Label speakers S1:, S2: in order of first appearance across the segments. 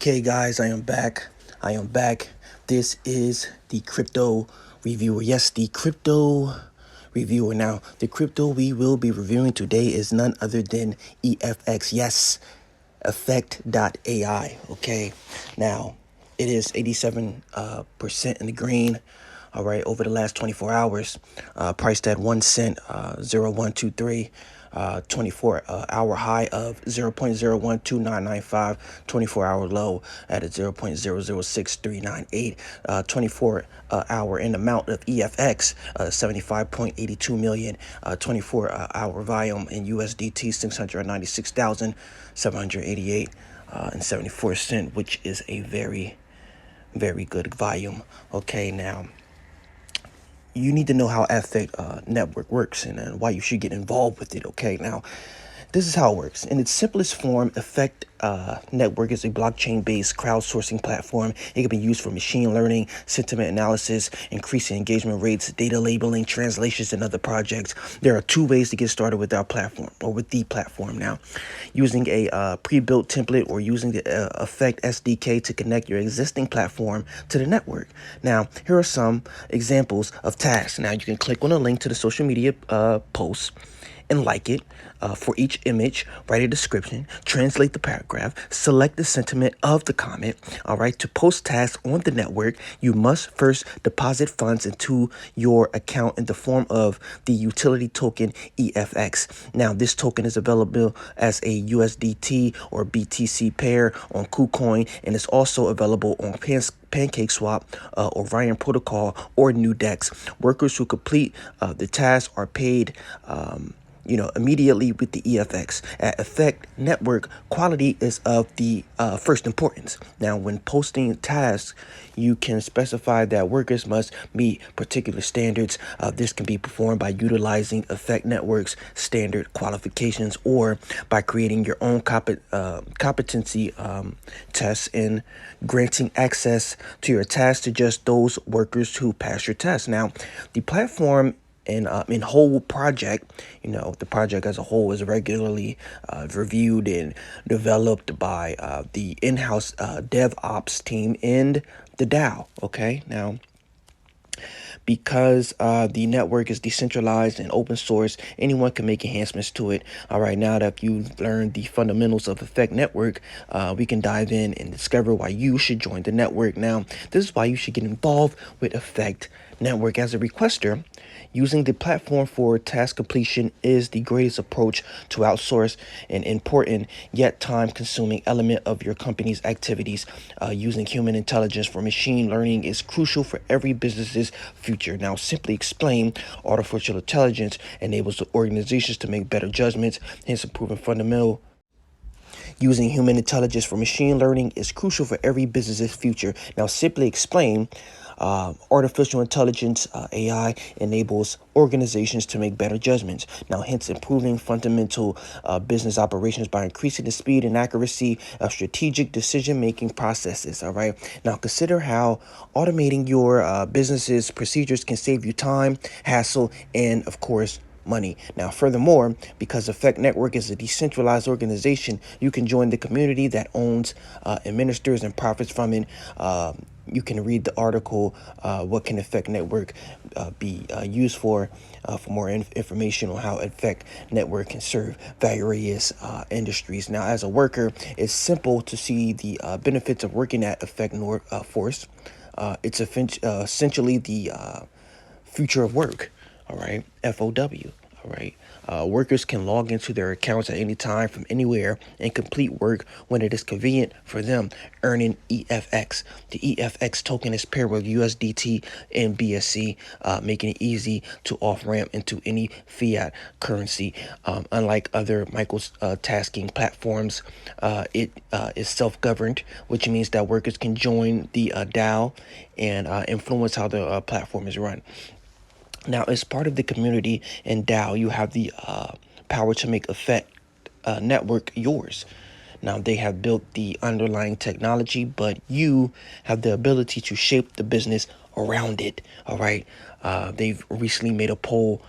S1: Okay, guys, I am back. This is the crypto reviewer. Yes, the crypto reviewer. Now, the crypto we will be reviewing today is none other than EFX. Yes, Effect.AI. Okay, now it is 87% in the green. All right, over the last 24 hours, priced at 1 cent, 0123. 24 hour high of 0.012995, 24-hour low at a 0.006398, 24 hour in amount of EFX 75.82 million, 24-hour volume in USDT 696,788 and 74 cent, which is a very good volume. Okay, now you need to know how Effect network works and why you should get involved with it. Okay, now this is how it works. In its simplest form, Effect network is a blockchain-based crowdsourcing platform. It can be used for machine learning, sentiment analysis, increasing engagement rates, data labeling, translations, and other projects. There are two ways to get started with our platform, or with the platform now. Using a pre-built template or using the Effect SDK to connect your existing platform to the network. Now, here are some examples of tasks. Now, you can click on a link to the social media post and like it. For each image, write a description, translate the paragraph, select the sentiment of the comment. All right, to post tasks on the network, you must first deposit funds into your account in the form of the utility token EFX. Now, this token is available as a USDT or BTC pair on KuCoin, and it's also available on PancakeSwap, Orion Protocol, or NewDex. Workers who complete the task are paid immediately with the EFX. At Effect Network, quality is of the first importance. Now, when posting tasks, you can specify that workers must meet particular standards. This can be performed by utilizing Effect Network's standard qualifications or by creating your own competency tests and granting access to your tasks to just those workers who pass your test. Now, the platform in whole project, the project as a whole is regularly reviewed and developed by the in-house DevOps team and the DAO. Okay, now, because the network is decentralized and open source, anyone can make enhancements to it. All right, now that you've learned the fundamentals of Effect Network, we can dive in and discover why you should join the network. Now, this is why you should get involved with Effect Network. As a requester, using the platform for task completion is the greatest approach to outsource an important yet time-consuming element of your company's activities. Using human intelligence for machine learning is crucial for every business's future. Now, simply explain, artificial intelligence enables the organizations to make better judgments, hence improving fundamental. Using human intelligence for machine learning is crucial for every business's future. Now, simply explain, artificial intelligence, AI, enables organizations to make better judgments. Now, hence improving fundamental business operations by increasing the speed and accuracy of strategic decision-making processes. All right. Now, consider how automating your business's procedures can save you time, hassle, and, of course, money. Now, furthermore, because Effect Network is a decentralized organization, you can join the community that owns, administers, and profits from it. You can read the article, What Can Effect Network be used for more information on how Effect Network can serve various industries. Now, as a worker, it's simple to see the benefits of working at Effect Force. It's essentially the future of work. All right, FOW. All right. Workers can log into their accounts at any time from anywhere and complete work when it is convenient for them, earning EFX. The EFX token is paired with USDT and BSC, making it easy to off-ramp into any fiat currency. Unlike other micro-tasking platforms, it is self-governed, which means that workers can join the DAO and influence how the platform is run. Now, as part of the community and DAO, you have the power to make Effect Network yours. Now, they have built the underlying technology, but you have the ability to shape the business around it. All right. They've recently made a poll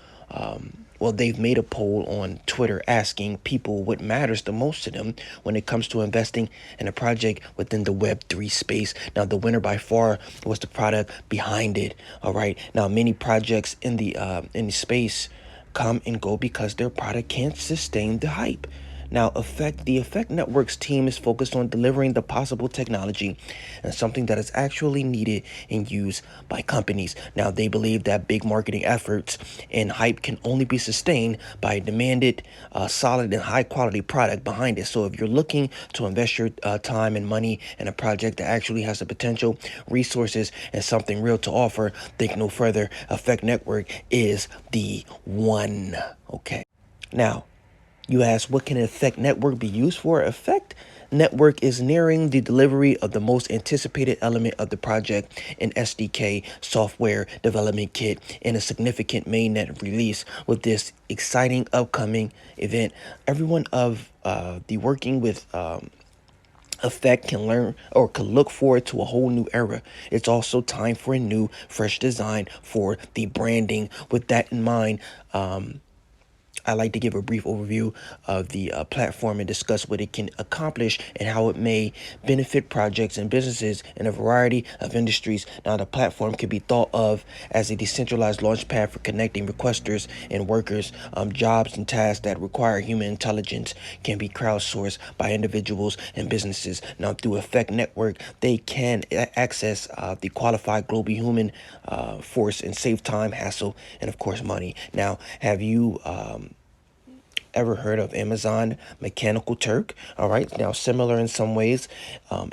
S1: well, they've made a poll on Twitter asking people what matters the most to them when it comes to investing in a project within the Web3 space. Now, the winner by far was the product behind it. All right. Now, many projects in the space come and go because their product can't sustain the hype. Now, the Effect Network's team is focused on delivering the possible technology and something that is actually needed and used by companies. Now, they believe that big marketing efforts and hype can only be sustained by a demanded, solid, and high quality product behind it. So, if you're looking to invest your time and money in a project that actually has the potential, resources, and something real to offer, think no further. Effect Network is the one. Okay. Now, you ask, what can an Effect Network be used for? Effect Network is nearing the delivery of the most anticipated element of the project, an SDK software development kit, and a significant mainnet release. With this exciting upcoming event, everyone of the working with Effect can learn or can look forward to a whole new era. It's also time for a new, fresh design for the branding. With that in mind, I like to give a brief overview of the platform and discuss what it can accomplish and how it may benefit projects and businesses in a variety of industries. Now, the platform can be thought of as a decentralized launchpad for connecting requesters and workers. Jobs and tasks that require human intelligence can be crowdsourced by individuals and businesses. Now, through Effect Network, they can access the qualified global human force and save time, hassle, and of course money. Now, have you ever heard of Amazon Mechanical Turk? All right, now similar in some ways,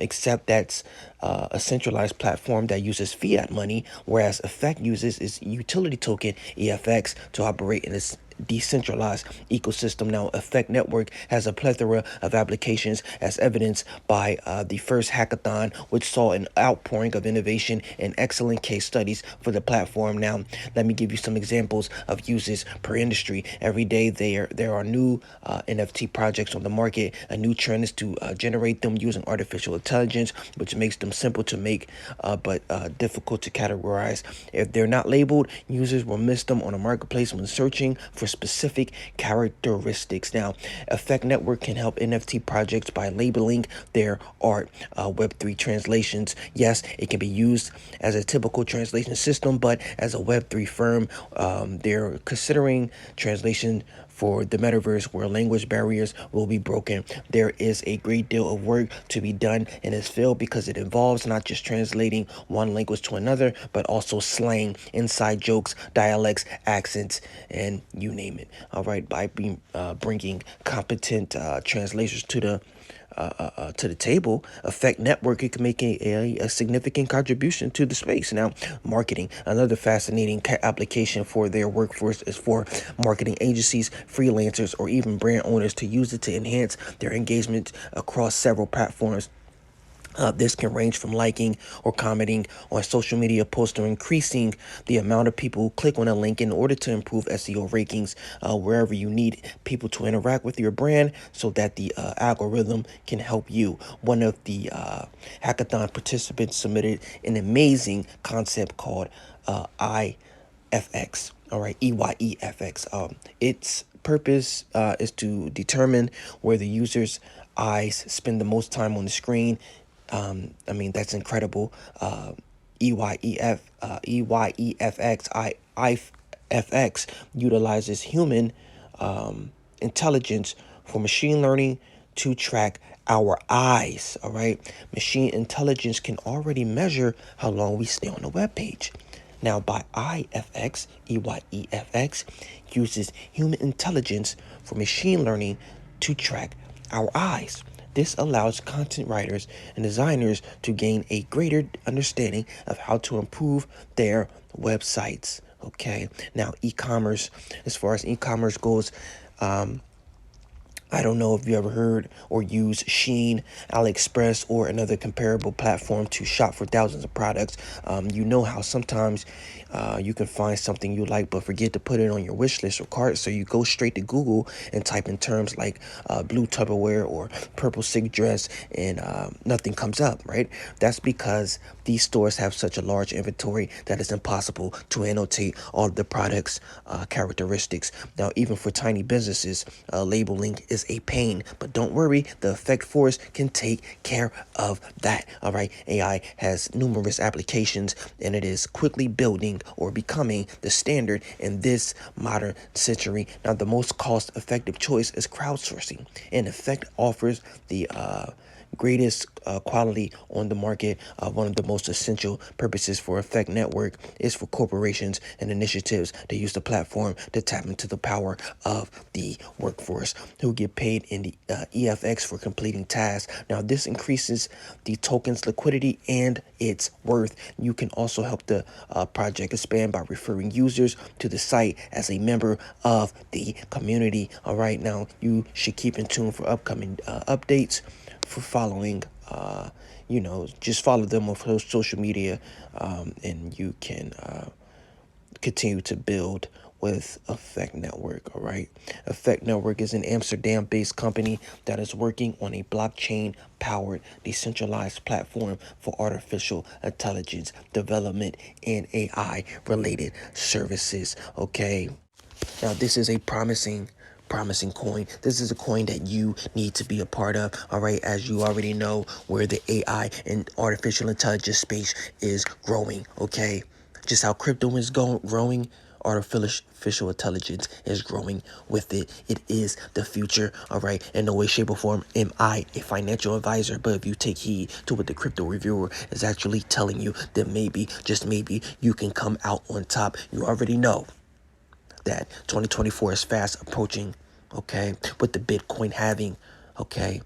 S1: except that's a centralized platform that uses fiat money, whereas Effect uses its utility token EFX to operate in its decentralized ecosystem. Now, Effect Network has a plethora of applications, as evidenced by the first hackathon, which saw an outpouring of innovation and excellent case studies for the platform. Now, let me give you some examples of uses per industry. Every day, there are new NFT projects on the market. A new trend is to generate them using artificial intelligence, which makes them simple to make, but difficult to categorize. If they're not labeled, users will miss them on a marketplace when searching for specific characteristics. Now, Effect Network can help NFT projects by labeling their art. Web3 translations, yes, it can be used as a typical translation system, but as a Web3 firm, they're considering translation for the metaverse where language barriers will be broken. There is a great deal of work to be done in this field because it involves not just translating one language to another, but also slang, inside jokes, dialects, accents, and you name it. All right, by bringing competent translators to the table, Effect Network, it can make a significant contribution to the space. Now, marketing, another fascinating application for their workforce is for marketing agencies, freelancers, or even brand owners to use it to enhance their engagement across several platforms. This can range from liking or commenting on social media posts or increasing the amount of people who click on a link in order to improve SEO rankings wherever you need people to interact with your brand so that the algorithm can help you. One of the hackathon participants submitted an amazing concept called EFX. All right, EYEFX. Its purpose is to determine where the user's eyes spend the most time on the screen. I mean, that's incredible. EYEFX utilizes human intelligence for machine learning to track our eyes. All right, machine intelligence can already measure how long we stay on the web page. Now, by EYEFX uses human intelligence for machine learning to track our eyes. This allows content writers and designers to gain a greater understanding of how to improve their websites. Okay. Now, e-commerce, as far as e-commerce goes, I don't know if you ever heard or used Shein, AliExpress, or another comparable platform to shop for thousands of products. You know how sometimes you can find something you like but forget to put it on your wish list or cart, so you go straight to Google and type in terms like blue Tupperware or purple silk dress, and nothing comes up, right? That's because these stores have such a large inventory that it's impossible to annotate all of the products' characteristics. Now, even for tiny businesses, labeling is a pain, but don't worry, the Effect Force can take care of that. All right, AI has numerous applications, and it is quickly building or becoming the standard in this modern century. Now, the most cost-effective choice is crowdsourcing, and Effect offers the greatest quality on the market. One of the most essential purposes for Effect Network is for corporations and initiatives to use the platform to tap into the power of the workforce who get paid in the EFX for completing tasks. Now, this increases the token's liquidity and its worth. You can also help the project expand by referring users to the site as a member of the community. All right, now you should keep in tune for upcoming updates. For following, just follow them on social media, and you can continue to build with Effect Network. All right, Effect Network is an Amsterdam-based company that is working on a blockchain-powered decentralized platform for artificial intelligence development and AI-related services. Okay, now this is a promising coin. This is a coin that you need to be a part of. All right, as you already know, where the AI and artificial intelligence space is growing. Okay, just how crypto is growing, artificial intelligence is growing with it. It is the future. All right, in no way, shape, or form am I a financial advisor, but if you take heed to what the crypto reviewer is actually telling you, then maybe, just maybe, you can come out on top. You already know that 2024 is fast approaching, okay, with the Bitcoin halving, okay.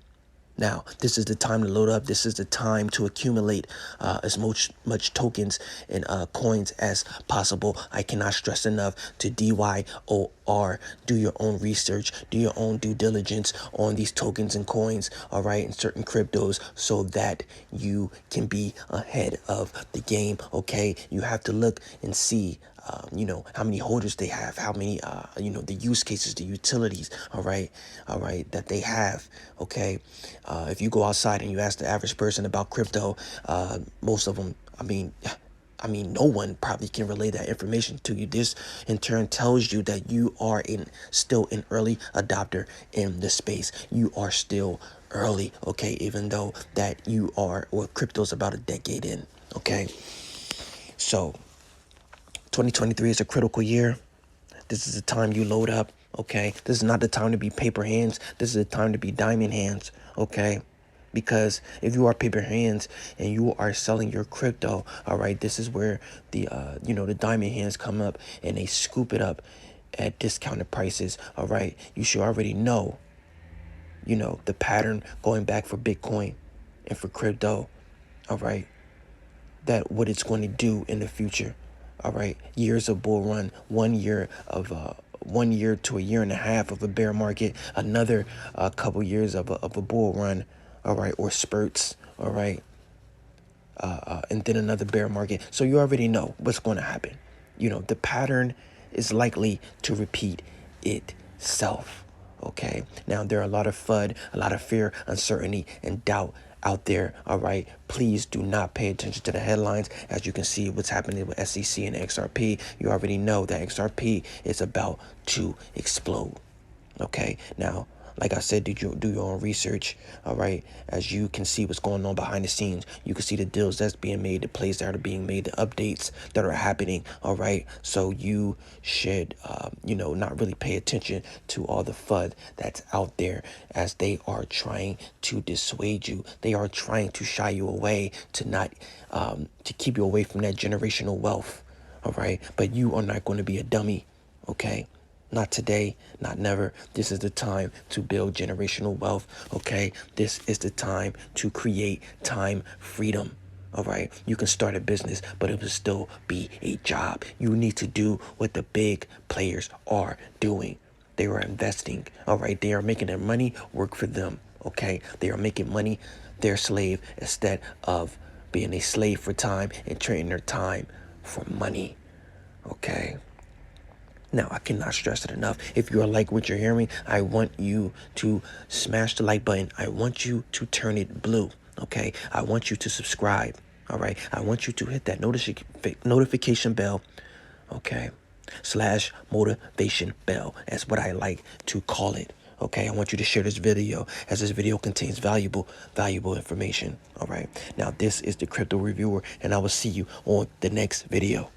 S1: Now, this is the time to load up. This is the time to accumulate as much tokens and coins as possible. I cannot stress enough to DYOR. Do your own research. Do your own due diligence on these tokens and coins, all right, and certain cryptos, so that you can be ahead of the game, okay? You have to look and see how many holders they have, how many, the use cases, the utilities, all right, that they have, okay. If you go outside and you ask the average person about crypto, most of them, no one probably can relay that information to you. This in turn tells you that you are still an early adopter in the space. You are still early, okay, even though that crypto's about a decade in, okay. So 2023 is a critical year. This is the time you load up, okay? This is not the time to be paper hands. This is the time to be diamond hands, okay? Because if you are paper hands and you are selling your crypto, all right, this is where the diamond hands come up and they scoop it up at discounted prices, all right? You should already know, the pattern going back for Bitcoin and for crypto, all right? That what it's going to do in the future. All right, years of bull run, 1 year of 1 year to a year and a half of a bear market, another couple years of a bull run, all right, or spurts, all right, and then another bear market. So you already know what's going to happen. The pattern is likely to repeat itself. Okay. Now, there are a lot of FUD, a lot of fear, uncertainty, and doubt out there. All right. Please do not pay attention to the headlines. As you can see, what's happening with SEC and XRP, you already know that XRP is about to explode. Okay. Now, like I said, do your own research, all right? As you can see what's going on behind the scenes. You can see the deals that's being made, the plays that are being made, the updates that are happening, all right? So you should, not really pay attention to all the FUD that's out there, as they are trying to dissuade you. They are trying to shy you away, to keep you away from that generational wealth, all right? But you are not going to be a dummy, okay? Not today, not never. This is the time to build generational wealth, okay? This is the time to create time freedom, all right? You can start a business, but it will still be a job. You need to do what the big players are doing. They are investing. All right. They are making their money work for them. Okay. They are making money their slave instead of being a slave for time and trading their time for money. Okay. Now, I cannot stress it enough. If you are like what you're hearing, I want you to smash the like button. I want you to turn it blue. Okay. I want you to subscribe. All right. I want you to hit that notification bell. Okay. / motivation bell. That's what I like to call it. Okay. I want you to share this video as this video contains valuable information. All right. Now, this is the Crypto Reviewer, and I will see you on the next video.